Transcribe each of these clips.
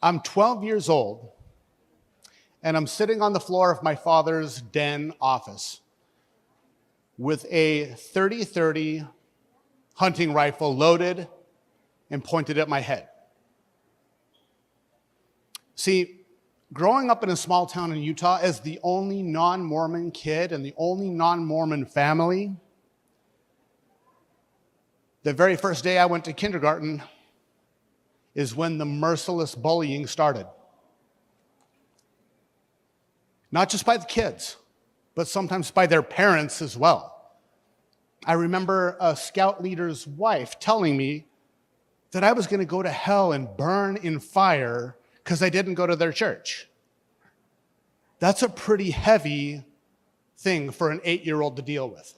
I'm 12 years old, and I'm sitting on the floor of my father's den office with a .30-30 hunting rifle loaded and pointed at my head. See, growing up in a small town in Utah as the only non-Mormon kid and the only non-Mormon family, the very first day I went to kindergarten is when the merciless bullying started. Not just by the kids, but sometimes by their parents as well. I remember a scout leader's wife telling me that I was going to go to hell and burn in fire because I didn't go to their church. That's a pretty heavy thing for an 8-year-old to deal with.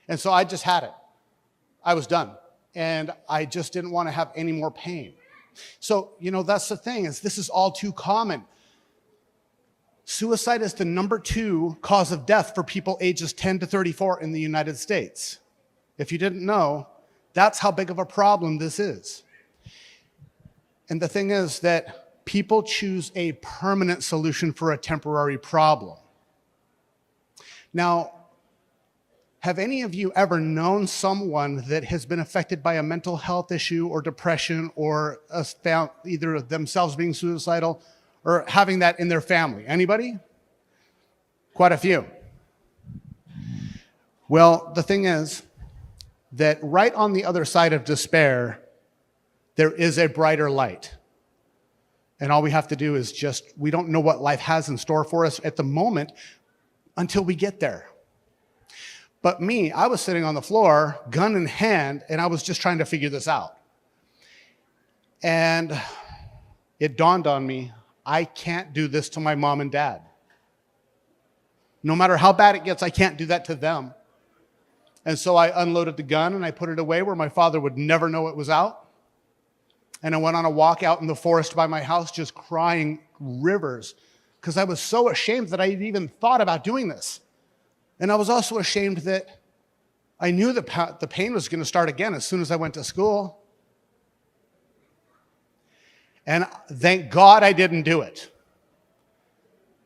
And so I just had it. I was done. And I just didn't want to have any more pain. So, that's the thing, is this is all too common. Suicide is the number 2 cause of death for people ages 10 to 34 in the United States. If you didn't know, that's how big of a problem this is. And the thing is that people choose a permanent solution for a temporary problem. Now, have any of you ever known someone that has been affected by a mental health issue or depression or found either themselves being suicidal or having that in their family? Anybody? Quite a few. Well, the thing is that right on the other side of despair, there is a brighter light. And all we have to do is we don't know what life has in store for us at the moment until we get there. But me, I was sitting on the floor, gun in hand, and I was just trying to figure this out. And it dawned on me, I can't do this to my mom and dad. No matter how bad it gets, I can't do that to them. And so I unloaded the gun and I put it away where my father would never know it was out. And I went on a walk out in the forest by my house, just crying rivers, because I was so ashamed that I had even thought about doing this. And I was also ashamed that I knew the pain was going to start again as soon as I went to school. And thank God I didn't do it,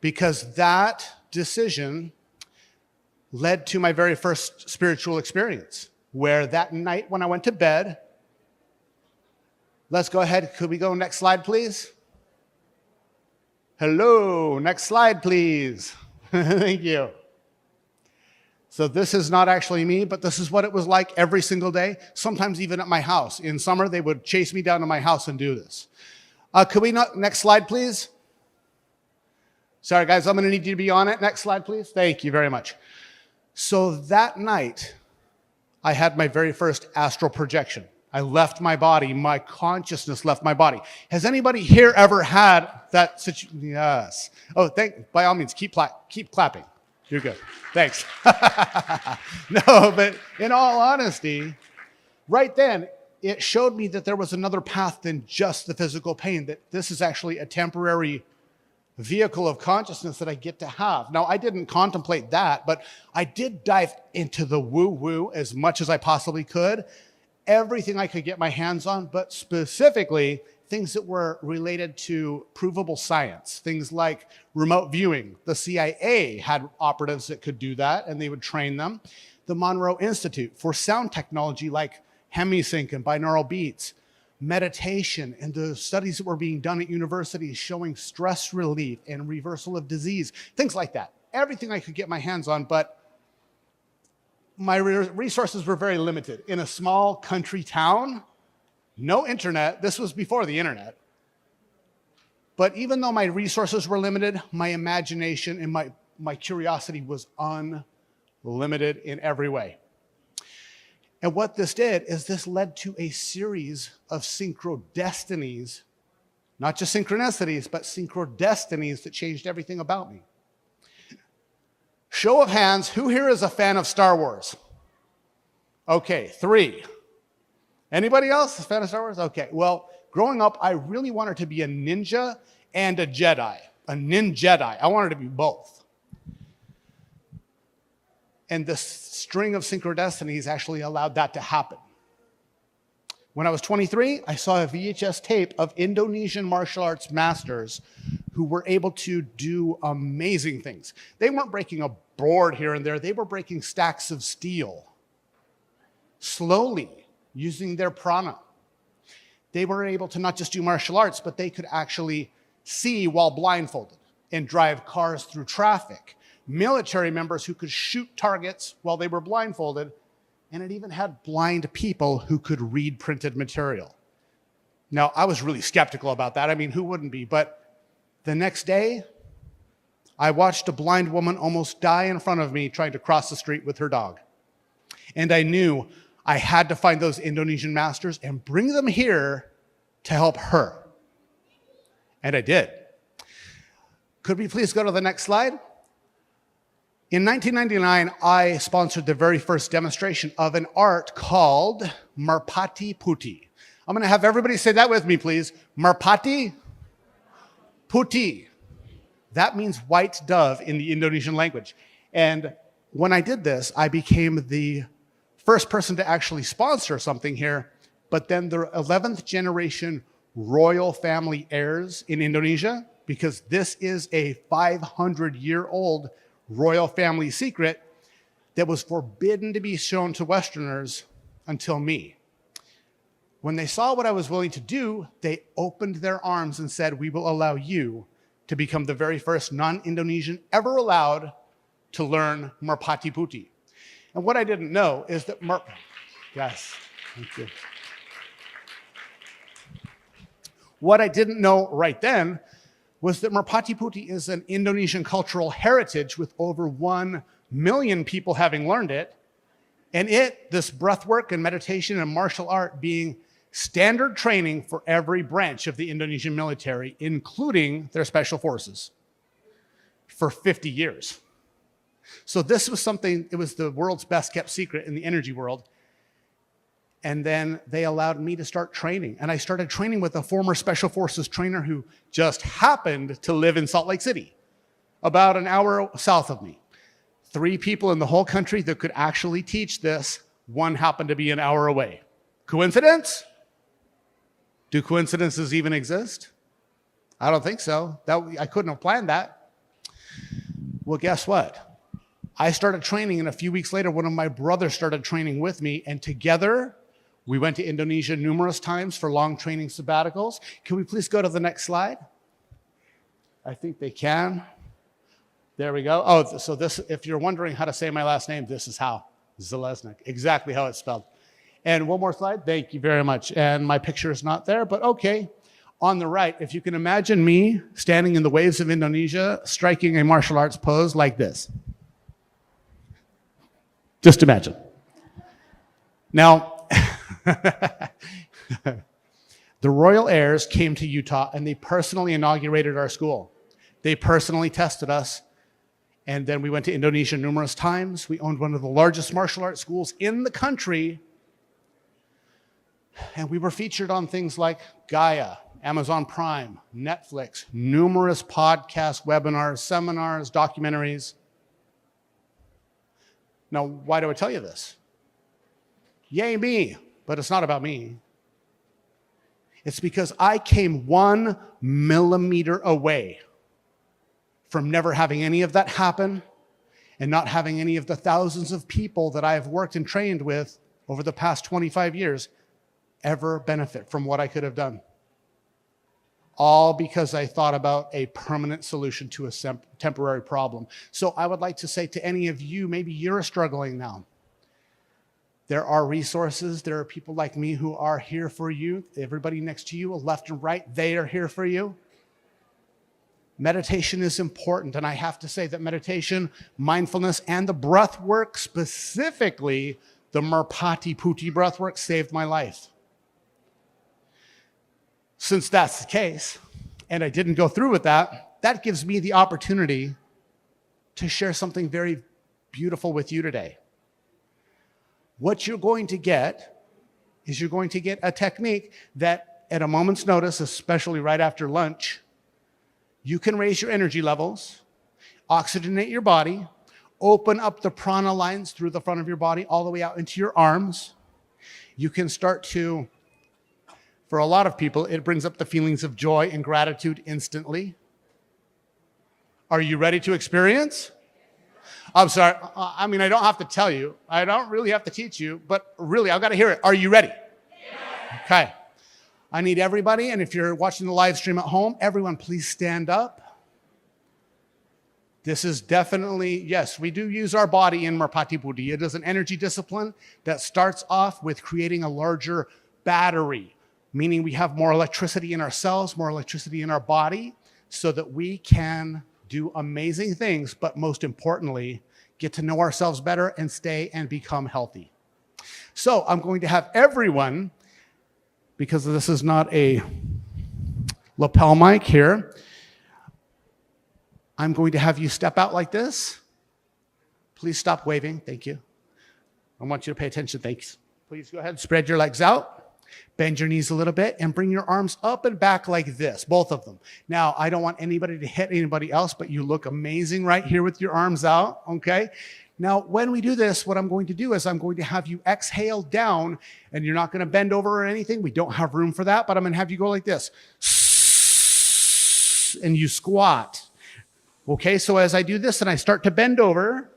because that decision led to my very first spiritual experience, where that night when I went to bed, let's go ahead. Could we go next slide, please? Hello, next slide, please. Thank you. So this is not actually me, but this is what it was like every single day, sometimes even at my house. In summer, they would chase me down to my house and do this. Could we next slide, please? Sorry, guys, I'm going to need you to be on it. Next slide, please. Thank you very much. So that night, I had my very first astral projection. I left my body. My consciousness left my body. Has anybody here ever had that situation? Yes. Oh, by all means, keep clapping. You're good. Thanks. No, but in all honesty, right then, it showed me that there was another path than just the physical pain, that this is actually a temporary vehicle of consciousness that I get to have. Now, I didn't contemplate that, but I did dive into the woo-woo as much as I possibly could. Everything I could get my hands on, but specifically things that were related to provable science, things like remote viewing. The CIA had operatives that could do that, and they would train them. The Monroe Institute for sound technology like hemisync and binaural beats, meditation, and the studies that were being done at universities showing stress relief and reversal of disease, things like that. Everything I could get my hands on, but my resources were very limited. In a small country town, no internet. This was before the internet. But even though my resources were limited, my imagination and my curiosity was unlimited in every way. And what this did is this led to a series of synchrodestinies, not just synchronicities, but synchrodestinies that changed everything about me. Show of hands, who here is a fan of Star Wars? Okay, 3. Anybody else a fan of Star Wars? Okay, well, growing up, I really wanted to be a ninja and a Jedi. A ninjedi. I wanted to be both. And the string of synchrodestinies actually allowed that to happen. When I was 23, I saw a VHS tape of Indonesian martial arts masters who were able to do amazing things. They weren't breaking a board here and there. They were breaking stacks of steel, slowly, using their prana. They were able to not just do martial arts, but they could actually see while blindfolded and drive cars through traffic. Military members who could shoot targets while they were blindfolded, and it even had blind people who could read printed material. Now, I was really skeptical about that. I mean, who wouldn't be? But the next day, I watched a blind woman almost die in front of me trying to cross the street with her dog. And I knew I had to find those Indonesian masters and bring them here to help her. And I did. Could we please go to the next slide? In 1999, I sponsored the very first demonstration of an art called Merpati Putih. I'm going to have everybody say that with me, please. Merpati Putih. That means white dove in the Indonesian language. And when I did this, I became the first person to actually sponsor something here, but then the 11th generation royal family heirs in Indonesia, because this is a 500-year-old royal family secret that was forbidden to be shown to Westerners until me. When they saw what I was willing to do, they opened their arms and said, we will allow you to become the very first non-Indonesian ever allowed to learn Merpati Putih. And what I didn't know is that yes, thank you. What I didn't know right then was that Merpati Putih is an Indonesian cultural heritage with over 1 million people having learned it. And this breath work and meditation and martial art being standard training for every branch of the Indonesian military, including their special forces, for 50 years. So this was something, it was the world's best kept secret in the energy world. And then they allowed me to start training. And I started training with a former special forces trainer who just happened to live in Salt Lake City, about an hour south of me. 3 people in the whole country that could actually teach this. One happened to be an hour away. Coincidence? Do coincidences even exist? I don't think so. I couldn't have planned that. Well, guess what? I started training, and a few weeks later, one of my brothers started training with me, and together, we went to Indonesia numerous times for long training sabbaticals. Can we please go to the next slide? I think they can. There we go. Oh, so this, if you're wondering how to say my last name, this is how. Zeleznick, exactly how it's spelled. And one more slide. Thank you very much. And my picture is not there, but okay. On the right, if you can imagine me standing in the waves of Indonesia, striking a martial arts pose like this. Just imagine. Now, the royal heirs came to Utah and they personally inaugurated our school. They personally tested us. And then we went to Indonesia numerous times. We owned one of the largest martial arts schools in the country. And we were featured on things like Gaia, Amazon Prime, Netflix, numerous podcasts, webinars, seminars, documentaries. Now, why do I tell you this? Yay me, but it's not about me. It's because I came 1 millimeter away from never having any of that happen and not having any of the thousands of people that I have worked and trained with over the past 25 years ever benefit from what I could have done. All because I thought about a permanent solution to a temporary problem. So I would like to say to any of you, maybe you're struggling now. There are resources. There are people like me who are here for you. Everybody next to you, left and right, they are here for you. Meditation is important. And I have to say that meditation, mindfulness, and the breath work, specifically the Merpati Putih breath work, saved my life. Since that's the case, and I didn't go through with that, that gives me the opportunity to share something very beautiful with you today. What you're going to get is you're going to get a technique that at a moment's notice, especially right after lunch, you can raise your energy levels, oxygenate your body, open up the prana lines through the front of your body all the way out into your arms. You can start to For a lot of people, it brings up the feelings of joy and gratitude instantly. Are you ready to experience? I'm sorry. I mean, I don't have to tell you. I don't really have to teach you, but really, I've got to hear it. Are you ready? Yes. Okay. I need everybody, and if you're watching the live stream at home, everyone please stand up. This is definitely, yes, we do use our body in Marpati Buddhi. It is an energy discipline that starts off with creating a larger battery, meaning we have more electricity in our cells, more electricity in our body, so that we can do amazing things, but most importantly, get to know ourselves better and stay and become healthy. So I'm going to have everyone, because this is not a lapel mic here, I'm going to have you step out like this. Please stop waving. Thank you. I want you to pay attention. Thanks. Please go ahead and spread your legs out. Bend your knees a little bit and bring your arms up and back like this, both of them. Now, I don't want anybody to hit anybody else, but you look amazing right here with your arms out, okay? Now, when we do this, what I'm going to do is I'm going to have you exhale down, and you're not going to bend over or anything. We don't have room for that, but I'm going to have you go like this. And you squat. Okay, so as I do this and I start to bend over,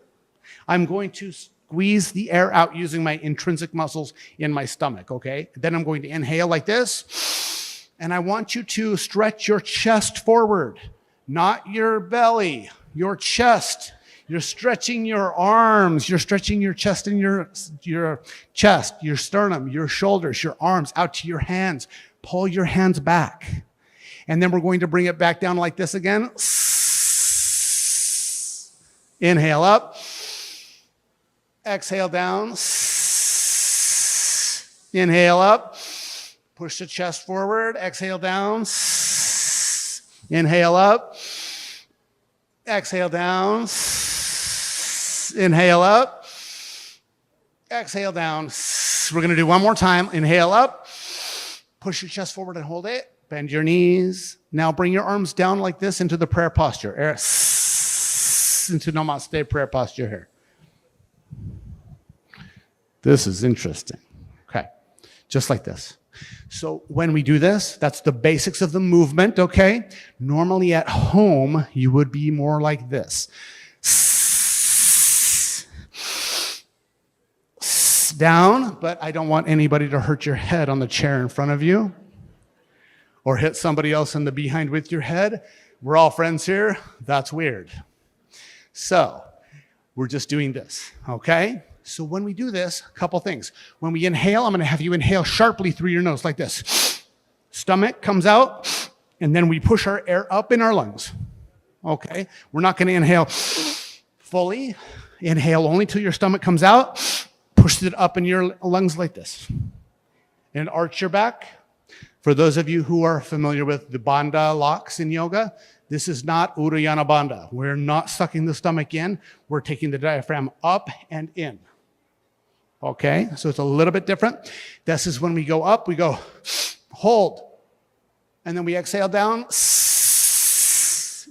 I'm going to squeeze the air out using my intrinsic muscles in my stomach, okay? Then I'm going to inhale like this, and I want you to stretch your chest forward, not your belly, your chest. You're stretching your arms, you're stretching your chest and your chest, your sternum, your shoulders, your arms out to your hands. Pull your hands back. And then we're going to bring it back down like this again. Inhale up. Exhale down. Inhale up. Push the chest forward. Exhale down. Inhale up. Exhale down. Inhale up. Exhale down. We're going to do one more time. Inhale up. Push your chest forward and hold it. Bend your knees. Now bring your arms down like this into the prayer posture. Into Namaste prayer posture here. This is interesting. Okay, just like this. So when we do this, that's the basics of the movement, okay? Normally at home, you would be more like this. Down, but I don't want anybody to hurt your head on the chair in front of you or hit somebody else in the behind with your head. We're all friends here. That's weird. So we're just doing this, okay? So when we do this, a couple things. When we inhale, I'm going to have you inhale sharply through your nose like this. Stomach comes out, and then we push our air up in our lungs, okay? We're not going to inhale fully. Inhale only till your stomach comes out. Push it up in your lungs like this. And arch your back. For those of you who are familiar with the bandha lakhs in yoga, this is not Uddiyana Bandha. We're not sucking the stomach in. We're taking the diaphragm up and in. Okay, so it's a little bit different. This is when we go up, we go hold. And then we exhale down.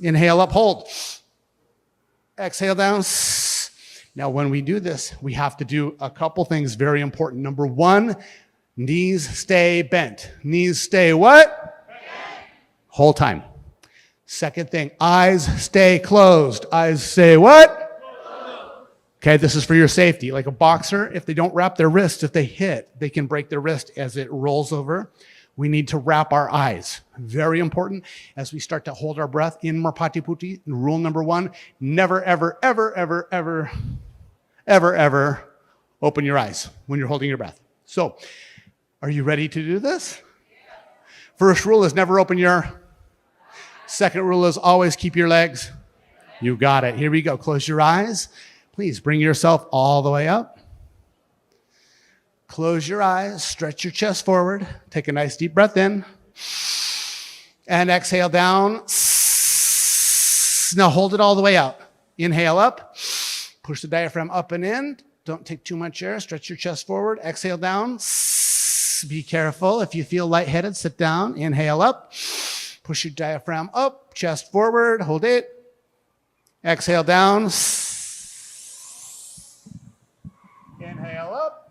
Inhale up, hold. Exhale down. Now when we do this, we have to do a couple things very important. Number one, knees stay bent. Knees stay what? Bent. Whole time. Second thing, eyes stay closed. Eyes stay what? Closed. Okay, this is for your safety. Like a boxer, if they don't wrap their wrist, if they hit, they can break their wrist as it rolls over. We need to wrap our eyes. Very important as we start to hold our breath in Marpati Buddhi. Rule number one, never, ever, ever, ever, ever, ever, ever open your eyes when you're holding your breath. So, are you ready to do this? First rule is never open your. Second rule is always keep your legs. You got it. Here we go. Close your eyes. Please bring yourself all the way up. Close your eyes. Stretch your chest forward. Take a nice deep breath in. And exhale down. Now hold it all the way out. Inhale up. Push the diaphragm up and in. Don't take too much air. Stretch your chest forward. Exhale down. Be careful. If you feel lightheaded, sit down. Inhale up. Push your diaphragm up, chest forward, hold it. Exhale down. Inhale up.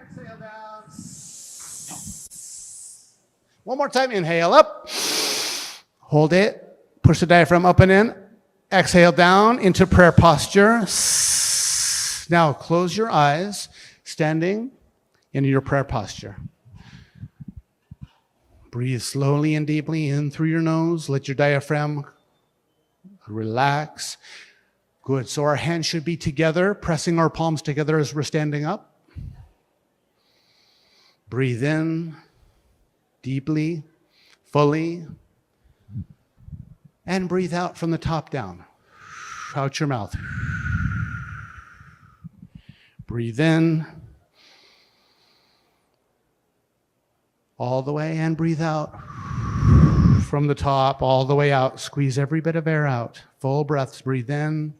Exhale down. One more time. Inhale up. Hold it. Push the diaphragm up and in. Exhale down into prayer posture. Now close your eyes, standing in your prayer posture. Breathe slowly and deeply in through your nose. Let your diaphragm relax. Good. So our hands should be together, pressing our palms together as we're standing up. Breathe in deeply, fully, and breathe out from the top down. Out your mouth. Breathe in all the way and breathe out from the top all the way out. Squeeze every bit of air out. Full breaths. Breathe in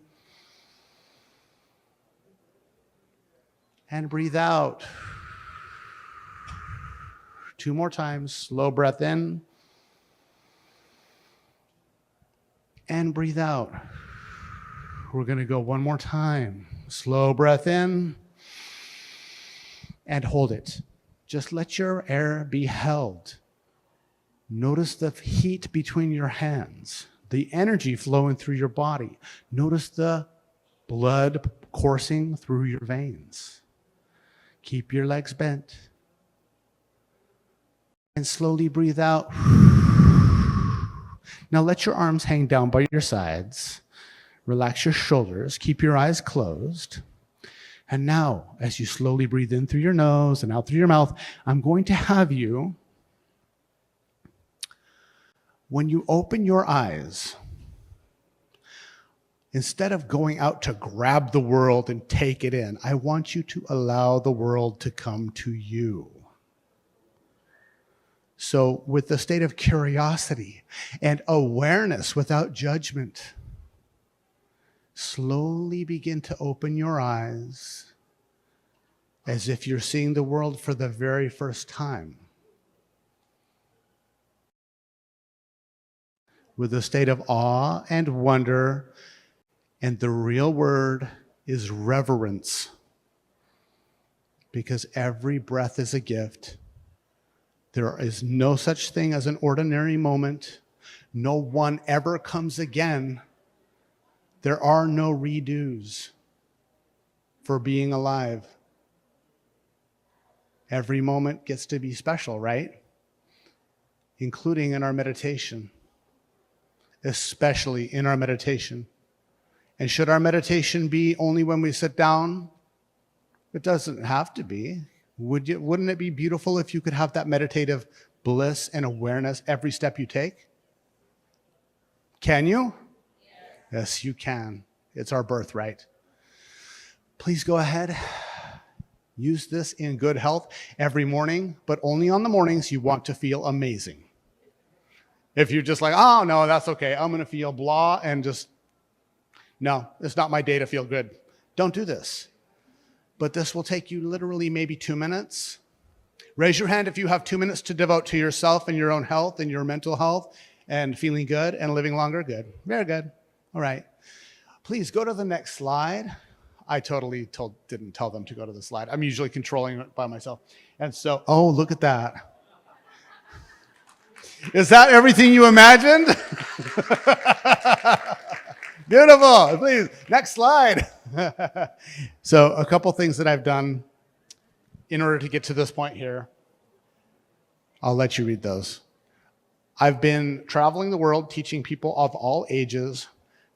and breathe out. 2 more times. Slow breath in and breathe out. We're going to go 1 more time. Slow breath in and hold it. Just let your air be held. Notice the heat between your hands, the energy flowing through your body. Notice the blood coursing through your veins. Keep your legs bent. And slowly breathe out. Now let your arms hang down by your sides. Relax your shoulders. Keep your eyes closed. And now, as you slowly breathe in through your nose and out through your mouth, I'm going to have you, when you open your eyes, instead of going out to grab the world and take it in, I want you to allow the world to come to you. So with the state of curiosity and awareness without judgment, slowly begin to open your eyes as if you're seeing the world for the very first time. With a state of awe and wonder, and the real word is reverence, because every breath is a gift. There is no such thing as an ordinary moment. No one ever comes again. There are no redos for being alive. Every moment gets to be special, right? Including in our meditation, especially in our meditation. And should our meditation be only when we sit down? It doesn't have to be. Wouldn't it be beautiful if you could have that meditative bliss and awareness every step you take? Can you? Yes, you can. It's our birthright. Please go ahead. Use this in good health every morning, but only on the mornings you want to feel amazing. If you're just like, oh, no, that's okay. I'm going to feel blah and just, no, it's not my day to feel good. Don't do this. But this will take you literally maybe 2 minutes. Raise your hand if you have 2 minutes to devote to yourself and your own health and your mental health and feeling good and living longer. Good. Very good. All right. Please go to the next slide. I totally didn't tell them to go to the slide. I'm usually controlling it by myself. And so, oh, look at that. Is that everything you imagined? Beautiful. Please, next slide. So a couple things that I've done in order to get to this point here. I'll let you read those. I've been traveling the world teaching people of all ages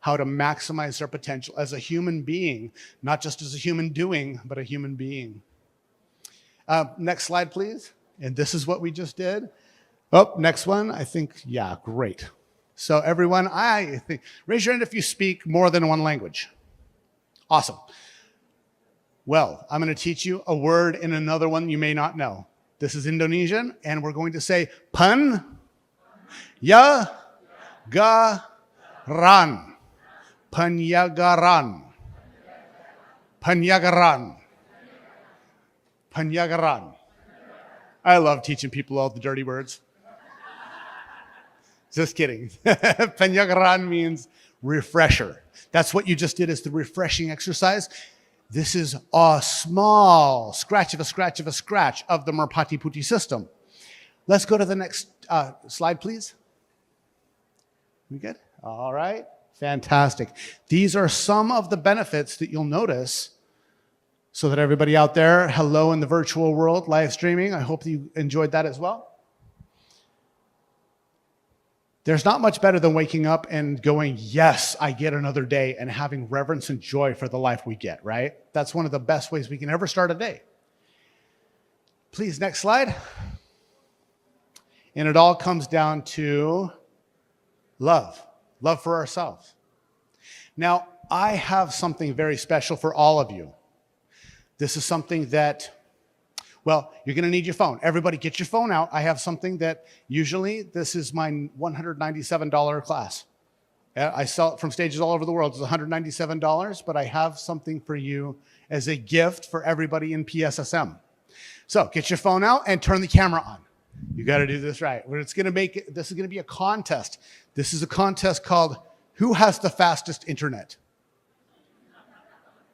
how to maximize their potential as a human being, not just as a human doing, but a human being. Next slide, please. And this is what we just did. Oh, next one. I think, yeah, great. So everyone, I think, raise your hand if you speak more than one language. Awesome. Well, I'm going to teach you a word in another one you may not know. This is Indonesian, and we're going to say pan, ya, ga, ran. Penyagaran. Penyagaran. Penyagaran. I love teaching people all the dirty words. Just kidding. Penyagaran means refresher. That's what you just did, is the refreshing exercise. This is a small scratch of a scratch of a scratch of the Merpati Putih system. Let's go to the next slide, please. We good? All right. Fantastic. These are some of the benefits that you'll notice. So that everybody out there, hello in the virtual world, live streaming, I hope you enjoyed that as well. There's not much better than waking up and going, yes, I get another day, and having reverence and joy for the life we get, right? That's one of the best ways we can ever start a day. Please, next slide. And it all comes down to love for ourselves. Now, I have something very special for all of you. This is something that, well, you're going to need your phone. Everybody get your phone out. I have something that usually this is my $197 class. I sell it from stages all over the world. It's $197, but I have something for you as a gift for everybody in PSSM. So get your phone out and turn the camera on. You got to do this right. This is going to be a contest. This is a contest called Who Has the Fastest Internet?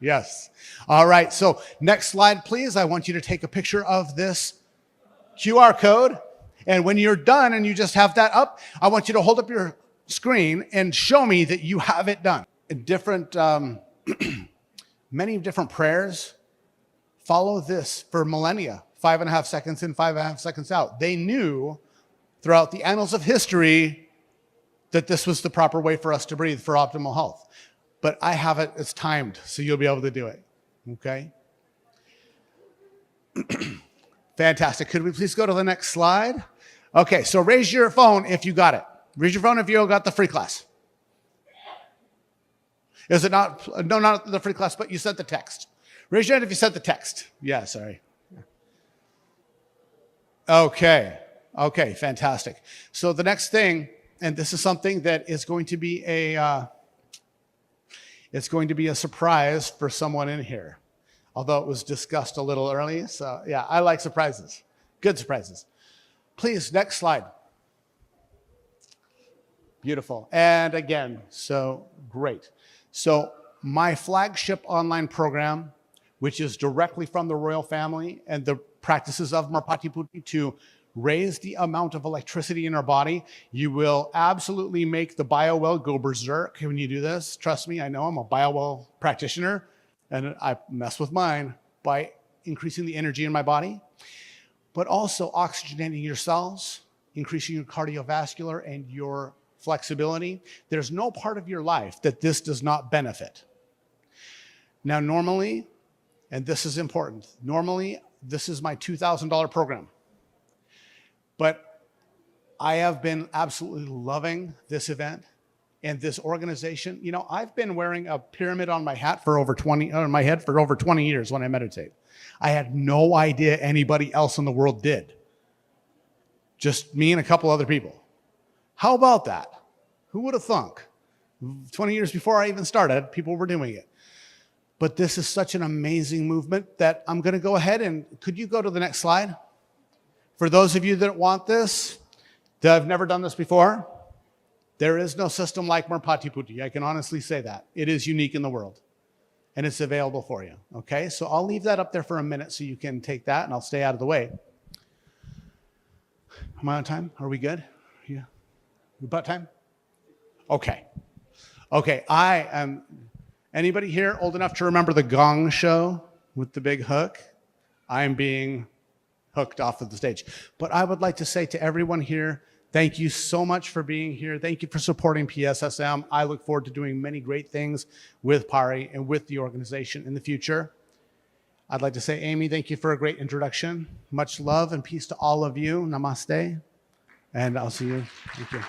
Yes. All right. So next slide, please. I want you to take a picture of this QR code. And when you're done and you just have that up, I want you to hold up your screen and show me that you have it done. Many different prayers follow this for millennia, 5.5 seconds in, 5.5 seconds out. They knew throughout the annals of history that this was the proper way for us to breathe for optimal health. But I have it, it's timed, so you'll be able to do it, okay? Fantastic. Could we please go to the next slide? Okay, so raise your phone if you got it. Raise your phone if you got the free class. Is it not? No, not the free class, but you sent the text. Raise your hand if you sent the text. Yeah, sorry. Okay, fantastic. So the next thing, and this is something that is going to be it's going to be a surprise for someone in here, although it was discussed a little early. So yeah, I like surprises, good surprises. Please, next slide. Beautiful. And again, so great. So my flagship online program, which is directly from the royal family and the practices of Marpati to raise the amount of electricity in our body. You will absolutely make the biowell go berserk when you do this. Trust me, I know I'm a biowell practitioner, and I mess with mine by increasing the energy in my body, but also oxygenating your cells, increasing your cardiovascular and your flexibility. There's no part of your life that this does not benefit. Now, normally, and this is important, normally this is my $2,000 program. But I have been absolutely loving this event and this organization. You know, I've been wearing a pyramid on my hat for over 20 years when I meditate. I had no idea anybody else in the world did. Just me and a couple other people. How about that? Who would have thunk? 20 years before I even started, people were doing it. But this is such an amazing movement that I'm going to go ahead and, could you go to the next slide? For those of you that want this, that have never done this before, there is no system like Marpati. I can honestly say that. It is unique in the world, and it's available for you, okay? So I'll leave that up there for a minute so you can take that, and I'll stay out of the way. Am I on time? Are we good? Yeah. About time? Okay. Okay, I am, anybody here old enough to remember the Gong Show with the big hook? I'm being hooked off of the stage. But I would like to say to everyone here, thank you so much for being here. Thank you for supporting PSSM. I look forward to doing many great things with Pari and with the organization in the future. I'd like to say, Amy, thank you for a great introduction. Much love and peace to all of you. Namaste. And I'll see you. Thank you.